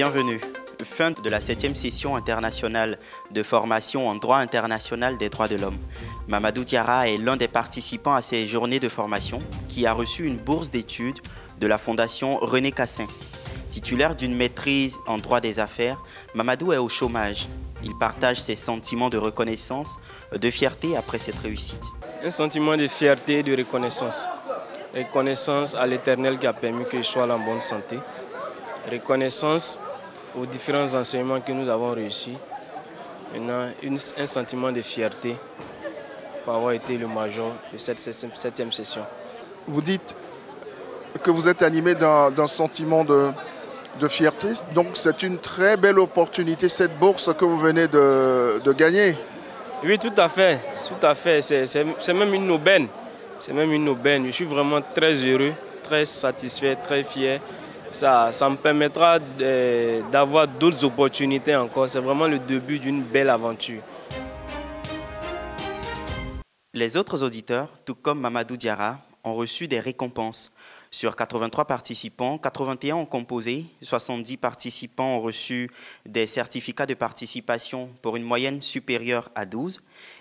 Bienvenue. Fin de la 7e session internationale de formation en droit international des droits de l'homme. Mamadou Diarra est l'un des participants à ces journées de formation qui a reçu une bourse d'études de la Fondation René Cassin. Titulaire d'une maîtrise en droit des affaires, Mamadou est au chômage. Il partage ses sentiments de reconnaissance, de fierté après cette réussite. Un sentiment de fierté et de reconnaissance. Reconnaissance à l'Éternel qui a permis que je sois en bonne santé. Reconnaissance aux différents enseignements que nous avons réussis. Maintenant, un sentiment de fierté pour avoir été le major de cette 7e session. Vous dites que vous êtes animé d'un sentiment de fierté, donc c'est une très belle opportunité, cette bourse que vous venez de gagner. Oui, tout à fait, c'est même une aubaine. C'est même une aubaine. Je suis vraiment très heureux, très satisfait, très fier. Ça me permettra d'avoir d'autres opportunités encore. C'est vraiment le début d'une belle aventure. Les autres auditeurs, tout comme Mamadou Diarra, ont reçu des récompenses. Sur 83 participants, 81 ont composé, 70 participants ont reçu des certificats de participation pour une moyenne supérieure à 12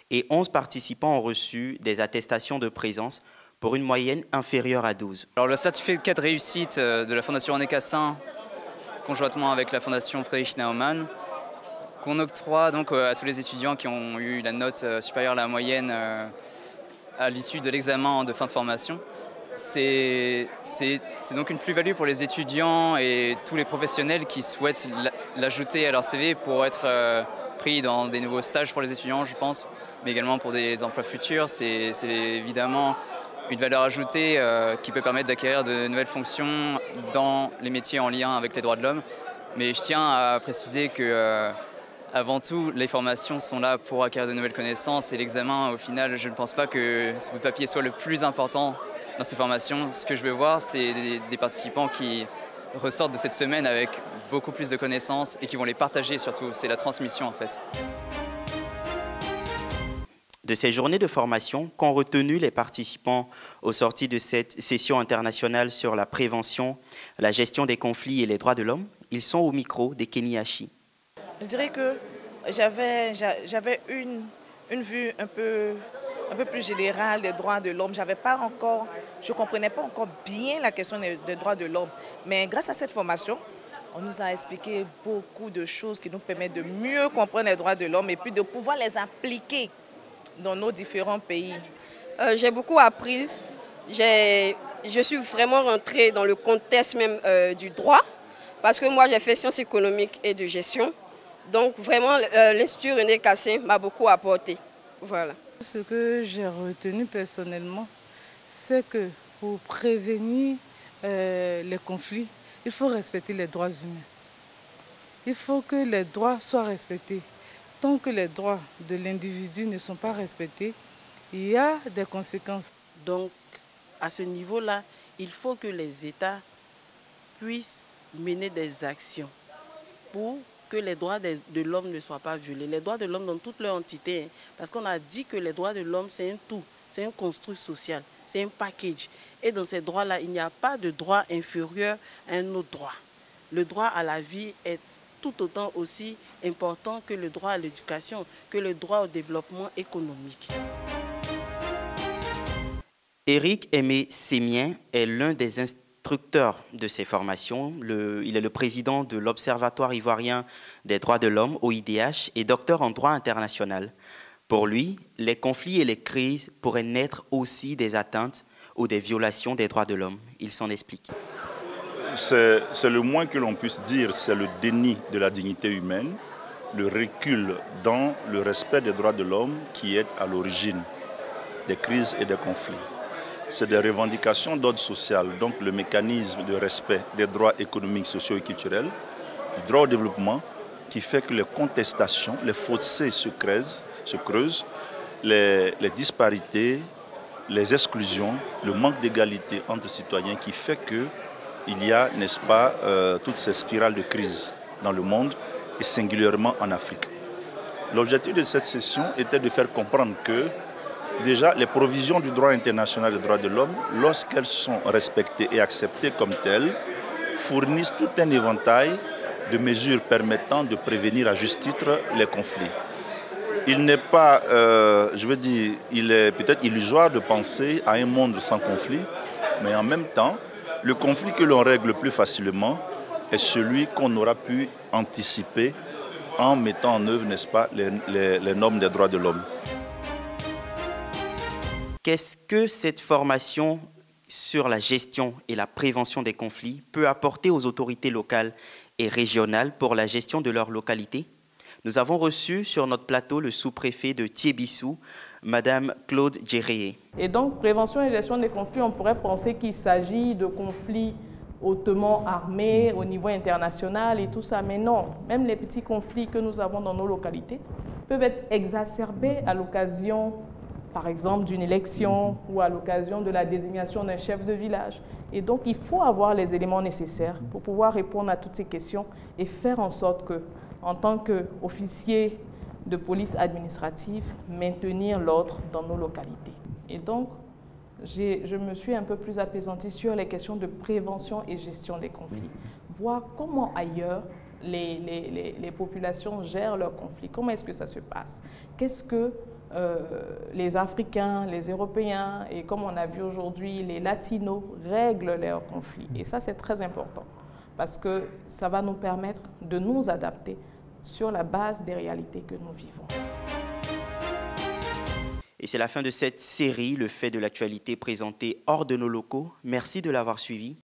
et 11 participants ont reçu des attestations de présence pour une moyenne inférieure à 12. Alors, le certificat de réussite de la Fondation René Cassin, conjointement avec la Fondation Friedrich Naumann, qu'on octroie donc à tous les étudiants qui ont eu la note supérieure à la moyenne à l'issue de l'examen de fin de formation. C'est donc une plus-value pour les étudiants et tous les professionnels qui souhaitent l'ajouter à leur CV pour être pris dans des nouveaux stages pour les étudiants, je pense, mais également pour des emplois futurs. C'est évidemment une valeur ajoutée qui peut permettre d'acquérir de nouvelles fonctions dans les métiers en lien avec les droits de l'homme. Mais je tiens à préciser que, avant tout, les formations sont là pour acquérir de nouvelles connaissances et l'examen, au final, je ne pense pas que ce bout de papier soit le plus important dans ces formations. Ce que je veux voir, c'est des participants qui ressortent de cette semaine avec beaucoup plus de connaissances et qui vont les partager surtout. C'est la transmission en fait. De ces journées de formation qu'ont retenu les participants au sorti de cette session internationale sur la prévention, la gestion des conflits et les droits de l'homme, ils sont au micro des Kenny Hachi. Je dirais que j'avais une vue un peu plus générale des droits de l'homme. Je ne comprenais pas encore bien la question des droits de l'homme. Mais grâce à cette formation, on nous a expliqué beaucoup de choses qui nous permettent de mieux comprendre les droits de l'homme et puis de pouvoir les appliquer dans nos différents pays. J'ai beaucoup appris. Je suis vraiment rentrée dans le contexte même du droit parce que moi j'ai fait sciences économiques et de gestion. Donc vraiment l'Institut René Cassin m'a beaucoup apporté. Voilà. Ce que j'ai retenu personnellement, c'est que pour prévenir les conflits, il faut respecter les droits humains. Il faut que les droits soient respectés. Tant que les droits de l'individu ne sont pas respectés, il y a des conséquences. Donc, à ce niveau-là, il faut que les États puissent mener des actions pour que les droits de l'homme ne soient pas violés. Les droits de l'homme dans toute leur entité, parce qu'on a dit que les droits de l'homme, c'est un tout, c'est un construit social, c'est un package. Et dans ces droits-là, il n'y a pas de droit inférieur à un autre droit. Le droit à la vie est tout autant aussi important que le droit à l'éducation, que le droit au développement économique. Éric Aimé Sémien est l'un des instructeurs de ces formations. Il est le président de l'Observatoire ivoirien des droits de l'homme, OIDH, et docteur en droit international. Pour lui, les conflits et les crises pourraient naître aussi des atteintes ou des violations des droits de l'homme. Il s'en explique. C'est le moins que l'on puisse dire, c'est le déni de la dignité humaine, le recul dans le respect des droits de l'homme qui est à l'origine des crises et des conflits. C'est des revendications d'ordre social, donc le mécanisme de respect des droits économiques, sociaux et culturels, du droit au développement, qui fait que les contestations, les fossés se creusent, les disparités, les exclusions, le manque d'égalité entre citoyens qui fait qu'il y a, n'est-ce pas, toutes ces spirales de crise dans le monde et singulièrement en Afrique. L'objectif de cette session était de faire comprendre que déjà les provisions du droit international des droits de l'homme, lorsqu'elles sont respectées et acceptées comme telles, fournissent tout un éventail de mesures permettant de prévenir à juste titre les conflits. Il n'est pas, je veux dire, il est peut-être illusoire de penser à un monde sans conflit, mais en même temps, le conflit que l'on règle plus facilement est celui qu'on aura pu anticiper en mettant en œuvre, n'est-ce pas, les normes des droits de l'homme. Qu'est-ce que cette formation sur la gestion et la prévention des conflits peut apporter aux autorités locales et régionales pour la gestion de leur localité? Nous avons reçu sur notre plateau le sous-préfet de Thiébissou, Madame Claude Djeréé. Et donc, prévention et gestion des conflits, on pourrait penser qu'il s'agit de conflits hautement armés au niveau international et tout ça, mais non. Même les petits conflits que nous avons dans nos localités peuvent être exacerbés à l'occasion, par exemple, d'une élection ou à l'occasion de la désignation d'un chef de village. Et donc, il faut avoir les éléments nécessaires pour pouvoir répondre à toutes ces questions et faire en sorte que, en tant qu'officier de police administrative, maintenir l'ordre dans nos localités. Et donc, je me suis un peu plus apaisantie sur les questions de prévention et gestion des conflits. Voir comment ailleurs les populations gèrent leurs conflits. Comment est-ce que ça se passe? Qu'est-ce que les Africains, les Européens et comme on a vu aujourd'hui, les Latinos règlent leurs conflits. Et ça, c'est très important parce que ça va nous permettre de nous adapter sur la base des réalités que nous vivons. Et c'est la fin de cette série, le fait de l'actualité présenté hors de nos locaux. Merci de l'avoir suivi.